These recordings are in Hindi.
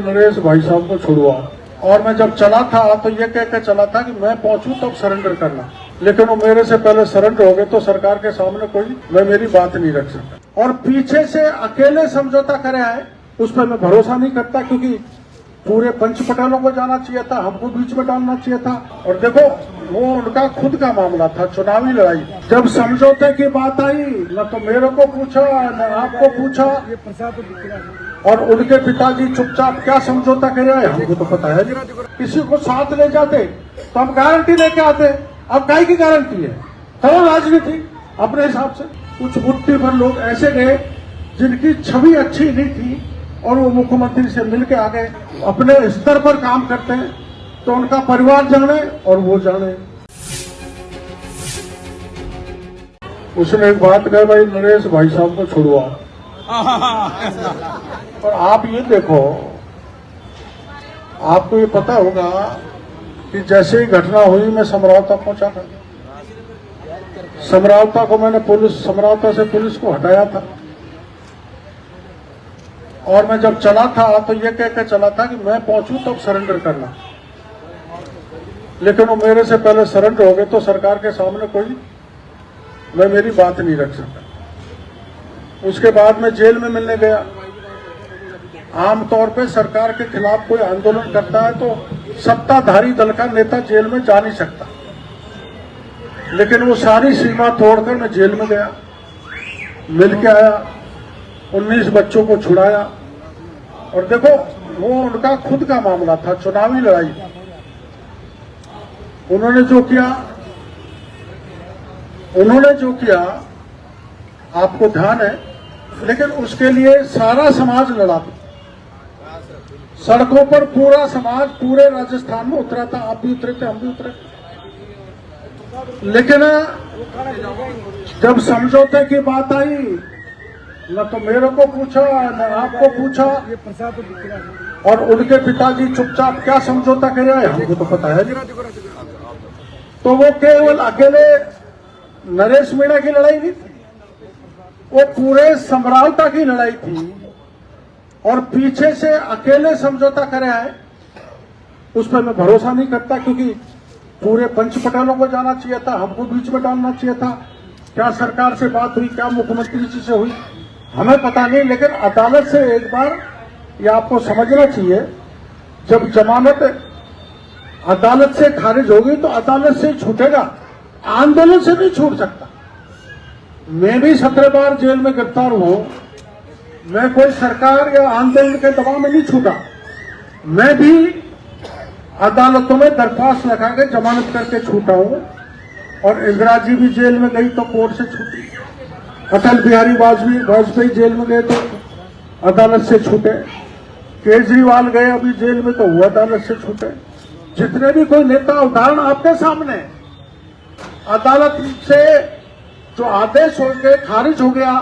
नरेश भाई साहब को छुड़वाओ। और मैं जब चला था तो ये कह के चला था कि मैं पहुंचूं तब सरेंडर करना, लेकिन वो मेरे से पहले सरेंडर हो गए तो सरकार के सामने कोई मैं मेरी बात नहीं रख सकता। और पीछे से अकेले समझौता करे आए उस पर मैं भरोसा नहीं करता, क्योंकि पूरे पंच पटेलों को जाना चाहिए था, हमको बीच में डालना चाहिए था। और देखो वो उनका खुद का मामला था, चुनावी लड़ाई। जब समझौते की बात आई न तो मेरे को पूछा न आपको पूछा, और उनके पिताजी चुपचाप क्या समझौता करे आए हमको तो पता है नहीं। किसी को साथ ले जाते तो हम गारंटी लेके आते, अब काय की गारंटी है? करो राजनीति अपने हिसाब से। कुछ मुट्ठी भर लोग ऐसे गए जिनकी छवि अच्छी नहीं थी और वो मुख्यमंत्री से मिलके आ गए, अपने स्तर पर काम करते हैं तो उनका परिवार जाने और वो जाने। उसने एक बात कही, भाई नरेश भाई साहब को छुड़वाओ। पर आप ये देखो, आपको ये पता होगा कि जैसे ही घटना हुई मैं समरावता पहुंचा था। समरावता को मैंने समरावता से पुलिस को हटाया था। और मैं जब चला था तो ये कह के चला था कि मैं पहुंचूं तब सरेंडर करना, लेकिन वो मेरे से पहले सरेंडर हो गए तो सरकार के सामने कोई मैं मेरी बात नहीं रख सकता। उसके बाद मैं जेल में मिलने गया। आमतौर पे सरकार के खिलाफ कोई आंदोलन करता है तो सत्ताधारी दल का नेता जेल में जा नहीं सकता, लेकिन वो सारी सीमा तोड़कर मैं जेल में गया, मिल के आया, 19 बच्चों को छुड़ाया। और देखो वो उनका खुद का मामला था, चुनावी लड़ाई। उन्होंने जो किया आपको ध्यान है, लेकिन उसके लिए सारा समाज लड़ा था। सड़कों पर पूरा समाज पूरे राजस्थान में उतरा था, आप भी उतरे थे, हम भी उतरे। लेकिन जब समझौते की बात आई न तो मेरे को पूछा न आपको पूछा, और उनके पिताजी चुपचाप क्या समझौता करे आए हमको तो पता है नहीं। तो वो केवल अकेले नरेश मीणा की लड़ाई नहीं थी, वो पूरे समरावता की लड़ाई थी। और पीछे से अकेले समझौता करे आए उस पर मैं भरोसा नहीं करता, क्योंकि पूरे पंच पटेलों को जाना चाहिए था, हमको बीच में डालना चाहिए था। क्या सरकार से बात हुई, क्या मुख्यमंत्री जी से हुई, हमें पता नहीं। लेकिन अदालत से एक बार ये आपको समझना चाहिए, जब जमानत अदालत से खारिज होगी तो अदालत से छूटेगा, आंदोलन से नहीं छूट सकता। मैं भी 17 बार जेल में गिरफ्तार हूं, मैं कोई सरकार या आंदोलन के दबाव में नहीं छूटा। मैं भी अदालतों में दरख्वास्त लगा के जमानत करके छूटा हूं। और इंदिरा जी भी जेल में गई तो कोर्ट से छूटी, अटल बिहारी वाजपेयी जेल में गए तो अदालत से छूटे, केजरीवाल गए अभी जेल में तो वो अदालत से छूटे। जितने भी कोई नेता, उदाहरण आपके सामने, अदालत से जो आदेश हो गए खारिज हो गया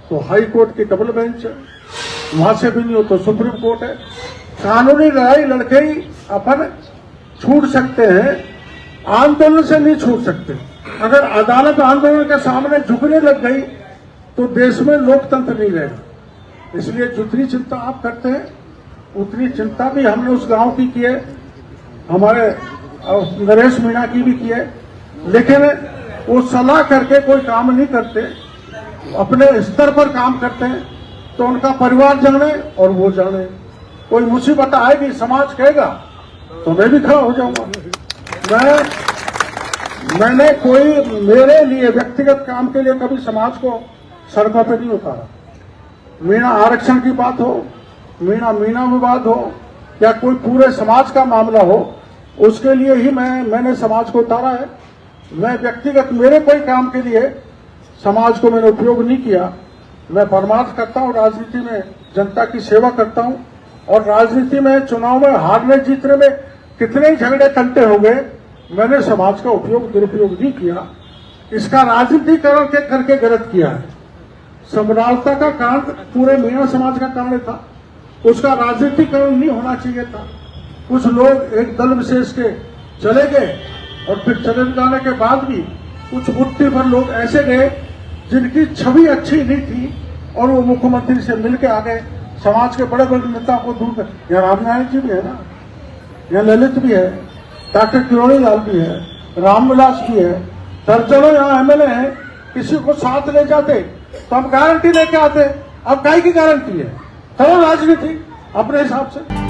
तो हाई कोर्ट की डबल बेंच है, वहां से भी नहीं हो तो सुप्रीम कोर्ट है। कानूनी लड़ाई लड़के ही अपन छूट सकते हैं, आंदोलन से नहीं छूट सकते। अगर अदालत आंदोलन के सामने झुकने लग गई तो देश में लोकतंत्र नहीं रहेगा। इसलिए जितनी चिंता आप करते हैं उतनी चिंता भी हमने उस गांव की है, हमारे नरेश मीणा की भी की है। लेकिन वो सलाह करके कोई काम नहीं करते, अपने स्तर पर काम करते हैं तो उनका परिवार जाने और वो जाने। कोई मुसीबत आएगी, समाज कहेगा तो मैं भी खड़ा हो जाऊंगा। मैंने कोई मेरे लिए व्यक्तिगत काम के लिए कभी समाज को सड़कों पर नहीं उतारा। मीणा आरक्षण की बात हो, मीणा विवाद हो, या कोई पूरे समाज का मामला हो, उसके लिए ही मैंने समाज को उतारा है। मैं व्यक्तिगत मेरे कोई काम के लिए समाज को मैंने उपयोग नहीं किया। मैं परमार्थ करता हूं, राजनीति में जनता की सेवा करता हूं। और राजनीति में चुनाव में हारने जीतने में कितने ही झगड़े तंटे हो गए, मैंने समाज का उपयोग दुरुपयोग नहीं किया। इसका राजनीतिकरण करके गलत किया है। समरावता का कांड पूरे मीणा समाज का कांड था, उसका राजनीतिकरण नहीं होना चाहिए था। कुछ लोग एक दल विशेष के चले गए और फिर चले जाने के बाद भी कुछ मुट्ठी भर लोग ऐसे गए जिनकी छवि अच्छी नहीं थी और वो मुख्यमंत्री से मिलके आ गए, समाज के बड़े बड़े नेता को दूर कर। यहाँ रामनारायण जी भी है ना, यहाँ ललित भी है, डॉक्टर किरोड़ी लाल भी है, रामविलास भी है, दर्जनों यहाँ एमएलए हैं। किसी को साथ ले जाते तो हम गारंटी लेके आते। अब काहे की गारंटी है? करो राजनीति अपने हिसाब से।